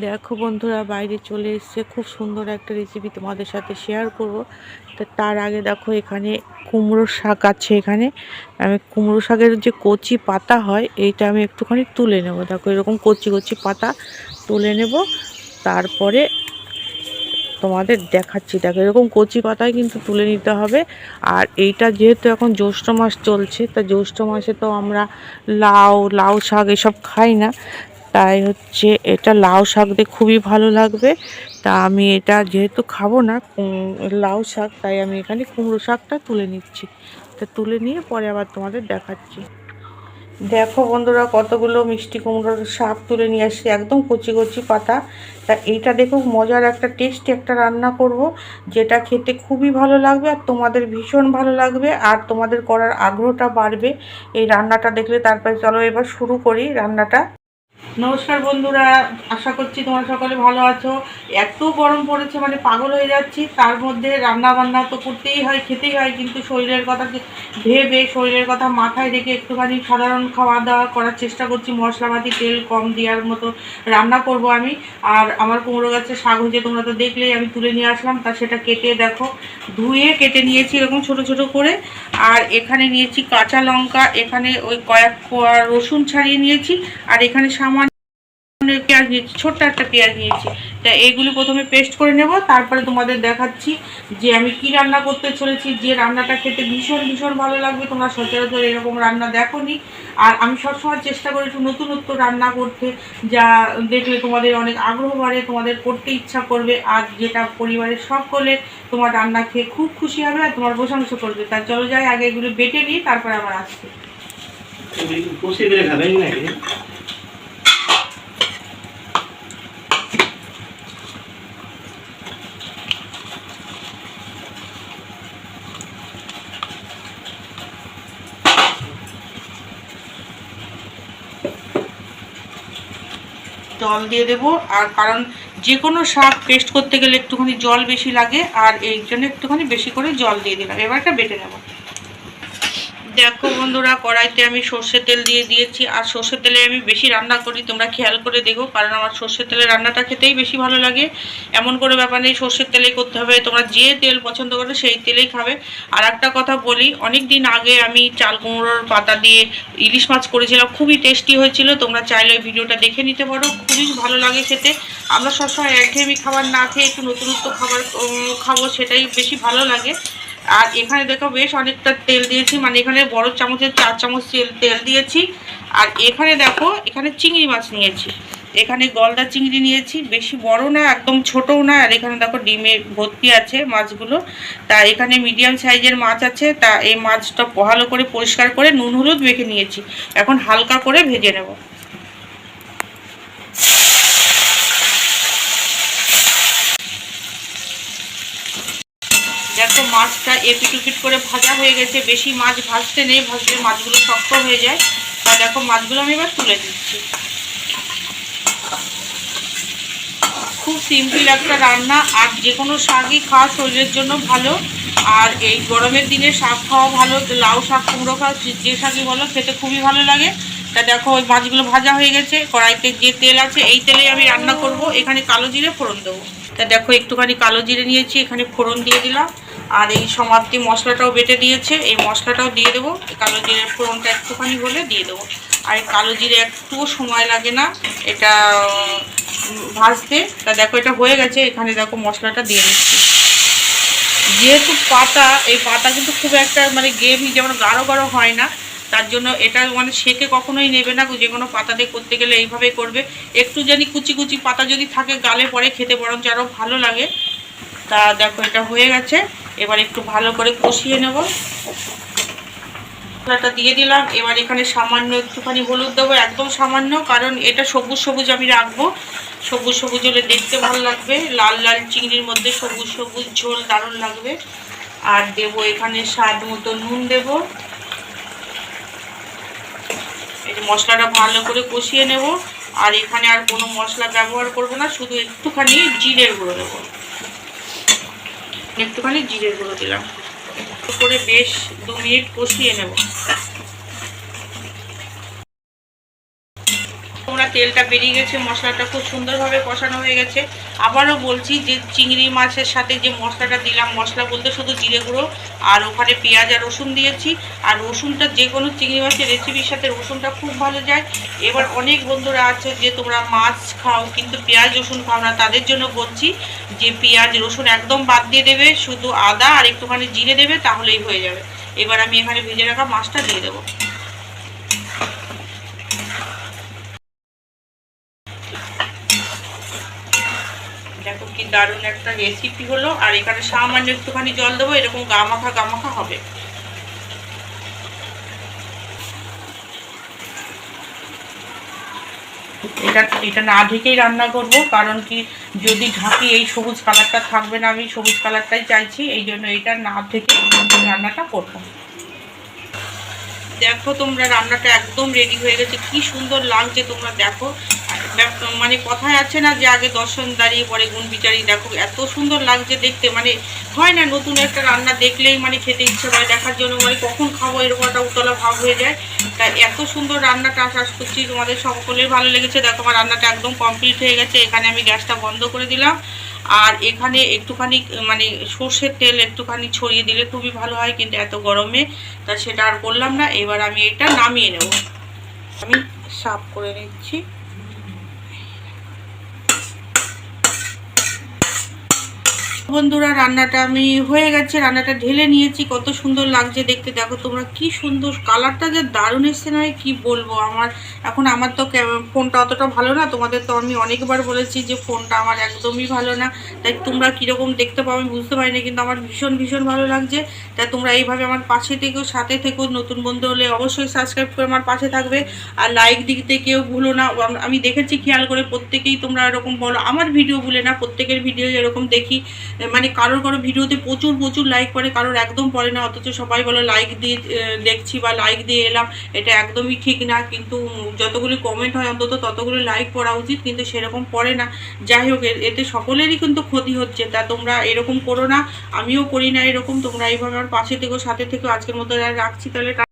দেখো বন্ধুরা, বাইরে চলে এসেছে, খুব সুন্দর একটা রেসিপি তোমাদের সাথে শেয়ার করব। তো তার আগে দেখো, এখানে কুমড়ো শাক আছে। এখানে আমি কুমড়ো শাকের যে কচি পাতা হয়, এইটা আমি একটুখানি তুলে নেব। দেখো, এরকম কচি কচি পাতা তুলে নেব, তারপরে তোমাদের দেখাচ্ছি। দেখো, এরকম কচি পাতায় কিন্তু তুলে নিতে হবে। আর এইটা যেহেতু এখন জ্যৈষ্ঠ মাস চলছে, তা জ্যৈষ্ঠ মাসে তো আমরা লাউ শাক এসব খাই না, তাই হচ্ছে এটা লাউ শাক দিয়ে খুবই ভালো লাগবে। তা আমি এটা যেহেতু খাবো না লাউ শাক, তাই আমি এখানে কুমড়ো শাকটা তুলে নিচ্ছি। তা তুলে নিয়ে পরে আবার তোমাদের দেখাচ্ছি। দেখো বন্ধুরা, কতগুলো মিষ্টি কুমড়োর শাক তুলে নিয়ে আসছি, একদম কচি কচি পাতা। তা এইটা দেখো, মজার একটা টেস্টি একটা রান্না করব, যেটা খেতে খুবই ভালো লাগবে আর তোমাদের ভীষণ ভালো লাগবে, আর তোমাদের করার আগ্রহটা বাড়বে এই রান্নাটা দেখলে। তারপরে চলো এবার শুরু করি রান্নাটা। নমস্কার বন্ধুরা, আশা করছি তোমরা সকলে ভালো আছো। এত গরম পড়েছে, মানে পাগল হয়ে যাচ্ছি। তার মধ্যে রান্না বান্না তো করতেই হয়, খেতেই হয়, কিন্তু শরীরের কথা ভেবে, শরীরের কথা মাথায় রেখে একটুখানি সাধারণ খাওয়া দাওয়া করার চেষ্টা করছি। মশলাপাতি তেল কম দেওয়ার মতো রান্না করব আমি। আর আমার কুমড়ো গাছের শাক হয়েছে, তোমরা তো দেখলেই, আমি তুলে নিয়ে আসলাম। তা সেটা কেটে দেখো, ধুয়ে কেটে নিয়েছি এরকম ছোট ছোট করে। আর এখানে নিয়েছি কাঁচা লঙ্কা, এখানে ওই কয়েক কোয়া রসুন ছাড়িয়ে নিয়েছি, আর এখানে সামান্য পেঁয়াজ নিয়েছি, ছোট্ট একটা পেঁয়াজ নিয়েছি। তা এইগুলো প্রথমে পেস্ট করে নেব, তারপরে তোমাদের দেখাচ্ছি যে আমি কি রান্না করতে চলেছি, যে রান্নাটা খেতে ভীষণ ভীষণ ভালো লাগবে। তোমরা সচরাচর এরকম রান্না দেখোনি, আর আমি সবসময় চেষ্টা করি একটু নতুনত্ব রান্না করতে, যা দেখলে তোমাদের অনেক আগ্রহ বাড়ে, তোমাদের করতে ইচ্ছা করবে, আর যেটা পরিবারের সকলে তোমার রান্না খেয়ে খুব খুশি হবে আর তোমার প্রশংসা করবে। তা চলো যাই, আগে এগুলো বেটে নিই, তারপরে আবার আসছি। জল দিয়ে দেবো, আর কারণ যে কোনো শাক পেস্ট করতে গেলে একটুখানি জল বেশি লাগে, আর এই জন্য একটুখানি বেশি করে জল দিয়ে দিলাম। এবার এটা বেটে নেবো। দেখো বন্ধুরা, কড়াইতে আমি সর্ষের তেল দিয়ে দিয়েছি, আর সর্ষের তেলে আমি বেশি রান্না করি, তোমরা খেয়াল করে দেখো, কারণ আমার সর্ষের তেলে রান্নাটা খেতেই বেশি ভালো লাগে। এমন করে ব্যাপার নেই, সর্ষের তেলেই করতে হবে, তোমরা যে তেল পছন্দ করো সেই তেলেই খাবে। আর একটা কথা বলি, অনেক দিন আগে আমি চাল কুমড়োর পাতা দিয়ে ইলিশ মাছ করেছিলাম, খুবই টেস্টি হয়েছিল। তোমরা চাইলে ওই ভিডিওটা দেখে নিতে পারো, খুবই ভালো লাগে খেতে। আমরা সবসময় একঘেয়েমি খাবার না খেয়ে একটু নতুনত্ব খাবার খাবো, সেটাই বেশি ভালো লাগে। আর এখানে দেখো বেশ অনেকটা তেল দিয়েছি, মানে এখানে বড় চামচের 4 চামচ তেল দিয়েছি। আর এখানে দেখো, এখানে চিংড়ি মাছ নিয়েছি, এখানে গলদা চিংড়ি নিয়েছি, বেশি বড় না একদম ছোটও না। আর এখানে দেখো ডিমে ভর্তি আছে মাছগুলো। তা এখানে মিডিয়াম সাইজের মাছ আছে। তা এই মাছটা ভালো করে পরিষ্কার করে নুন হলুদ মেখে নিয়েছি, এখন হালকা করে ভেজে নেব। দেখো, মাছটা এপিট উপিট করে ভাজা হয়ে গেছে। বেশি মাছ ভাজতে নেই, ভাজলে মাছগুলো শক্ত হয়ে যায়। তা দেখো, মাছগুলো আমি এবার তুলে দিচ্ছি। খুব সিম্পল একটা রান্না, আর যে কোনো শাকই খাওয়া শরীরের জন্য ভালো। আর এই গরমের দিনে শাক খাওয়া ভালো, লাউ শাক কুমড়ো খাওয়া যে শাকই বলো, খেতে খুবই ভালো লাগে। তা দেখো, ওই মাছগুলো ভাজা হয়ে গেছে। কড়াইতে যে তেল আছে, এই তেলেই আমি রান্না করব। এখানে কালো জিরে ফোড়ন দেবো। তা দেখো, একটুখানি কালো জিরে নিয়েছি, এখানে ফোড়ন দিয়ে দিলাম। আর এই সমাপ্তি মশলাটাও বেটে দিয়েছে, এই মশলাটাও দিয়ে দেবো। কালো জিরের ফোড়নটা একটুখানি হলে দিয়ে দেবো। আর এই কালো জিরে একটুও সময় লাগে না এটা ভাজতে। তা দেখো, এটা হয়ে গেছে। এখানে দেখো মশলাটা দিয়ে দিচ্ছি। যেহেতু পাতা, এই পাতা কিন্তু খুব একটা মানে গ্রেভি যেমন গাঢ় গাঢ় হয় না, তার জন্য এটা মানে সেকে কখনোই নেবে না। যে কোনো পাতা দিয়ে করতে গেলে এইভাবেই করবে। একটু জানি কুচি কুচি পাতা যদি থাকে, গালে পরে খেতে বরঞ্চ আরও ভালো লাগে। তা দেখো, এটা হয়ে গেছে। এবার একটু ভালো করে কষিয়ে নেব। মশলাটা দিয়ে দিলাম। এবার এখানে সামান্য একটুখানি হলুদ দেবো, একদম সামান্য, কারণ এটা সবুজ সবুজ আমি রাখবো। সবুজ সবুজ হলে দেখতে ভালো লাগবে, লাল লাল চিংড়ির মধ্যে সবুজ সবুজ ঝোল দারুণ লাগবে। আর দেবো এখানে স্বাদ মতো নুন দেবো। এই মশলাটা ভালো করে কষিয়ে নেব। আর এখানে আর কোনো মশলা ব্যবহার করব না, শুধু একটুখানি জিরের গুঁড়ো দেবো। একটুখানি জিরের গুঁড়ো দিলাম, করে বেশ 2 মিনিট কষিয়ে নেব। তোমরা তেলটা বেরিয়ে গেছে, মশলাটা খুব সুন্দরভাবে কষানো হয়ে গেছে। আবারও বলছি যে চিংড়ি মাছের সাথে যে মশলাটা দিলাম, মশলা বলতে শুধু জিরে গুঁড়ো আর ওখানে পেঁয়াজ আর রসুন দিয়েছি। আর রসুনটা যে কোনো চিংড়ি মাছের রেসিপির সাথে রসুনটা খুব ভালো যায়। এবার অনেক বন্ধুরা আছে যে তোমরা মাছ খাও কিন্তু পেঁয়াজ রসুন খাও না, তাদের জন্য বলছি যে পেঁয়াজ রসুন একদম বাদ দিয়ে দেবে, শুধু আদা আর একটুখানি জিরে দেবে, তাহলেই হয়ে যাবে। এবার আমি এখানে ভেজে রাখা মাছটা দিয়ে দেবো। দেখো কি দারুণ একটা রেসিপি হলো। আর এখানে সামান্য একটুখানি জল দেবো, এরকম গামাখা হবে। এটা না ঢেকেই রান্না করব, কারণ কি যদি ঢাকি এই সবুজ কালারটা থাকবে না, আমি সবুজ কালারটাই চাইছি, এই জন্য এটা না ঢেকে রান্নাটা করব। দেখো তোমরা রান্নাটা একদম রেডি হয়ে গেছে, কি সুন্দর লাগছে তোমরা দেখো। মানে কথায় আছে না যে আগে দর্শন দাঁড়িয়ে পরে গুণ বিচারি, দেখো এত সুন্দর লাগছে দেখতে। মানে হয় না নতুন একটা রান্না দেখলেই মানে খেতে ইচ্ছে করে, দেখার জন্য মানে কখন খাবো এরকম একটা উতলা ভাব হয়ে যায়। তাই এত সুন্দর রান্নাটা আশা করছি তোমাদের সকলের ভালো লেগেছে। দেখো আমার রান্নাটা একদম কমপ্লিট হয়ে গেছে। এখানে আমি গ্যাসটা বন্ধ করে দিলাম। আর এখানে একটুখানি মানে সর্ষের তেল একটুখানি ছড়িয়ে দিলে খুবই ভালো হয়, কিন্তু এত গরমে তা সেটা আর করলাম না। এবার আমি এটা নামিয়ে নেব। আমি সাফ করে নিচ্ছি। বন্ধুরা রান্নাটা আমি হয়ে গেছে, রান্নাটা ঢেলে নিয়েছি, কত সুন্দর লাগছে দেখতে। দেখো তোমরা কি সুন্দর কালারটা যে দারুণ এসছে, নয় কি বলবো। আমার তো ফোনটা অতটা ভালো না, তোমাদের তো আমি অনেকবার বলেছি যে ফোনটা আমার একদমই ভালো না, তাই তোমরা কীরকম দেখতে পাবো আমি বুঝতে পারিনি, কিন্তু আমার ভীষণ ভালো লাগছে। তাই তোমরা এইভাবে আমার পাশে থেকেও, সাথে থেকেও, নতুন বন্ধু হলে অবশ্যই সাবস্ক্রাইব করে আমার পাশে থাকবে। আর লাইক দিতে কেউ ভুলো না। আমি দেখেছি খেয়াল করে প্রত্যেকেই তোমরা এরকম বলো, আমার ভিডিও বলে না, প্রত্যেকের ভিডিও এরকম দেখি, মানে কারোর ভিডিওতে প্রচুর লাইক পড়ে, কারোর একদম পড়ে না। অথচ সবাই বলে লাইক দিয়ে দেখছি বা লাইক দিয়ে এলাম, এটা একদমই ঠিক না। কিন্তু যতগুলি কমেন্ট হয় অন্তত ততগুলি লাইক পড়া উচিত, কিন্তু সেরকম পড়ে না। যাই হোক, এতে সকলেরই কিন্তু ক্ষতি হচ্ছে। তা তোমরা এরকম করো না, আমিও করি না এরকম। তোমরা এইভাবে আমার পাশে থেকেও, সাথে থেকেও। আজকের মতো রাখছি তাহলে।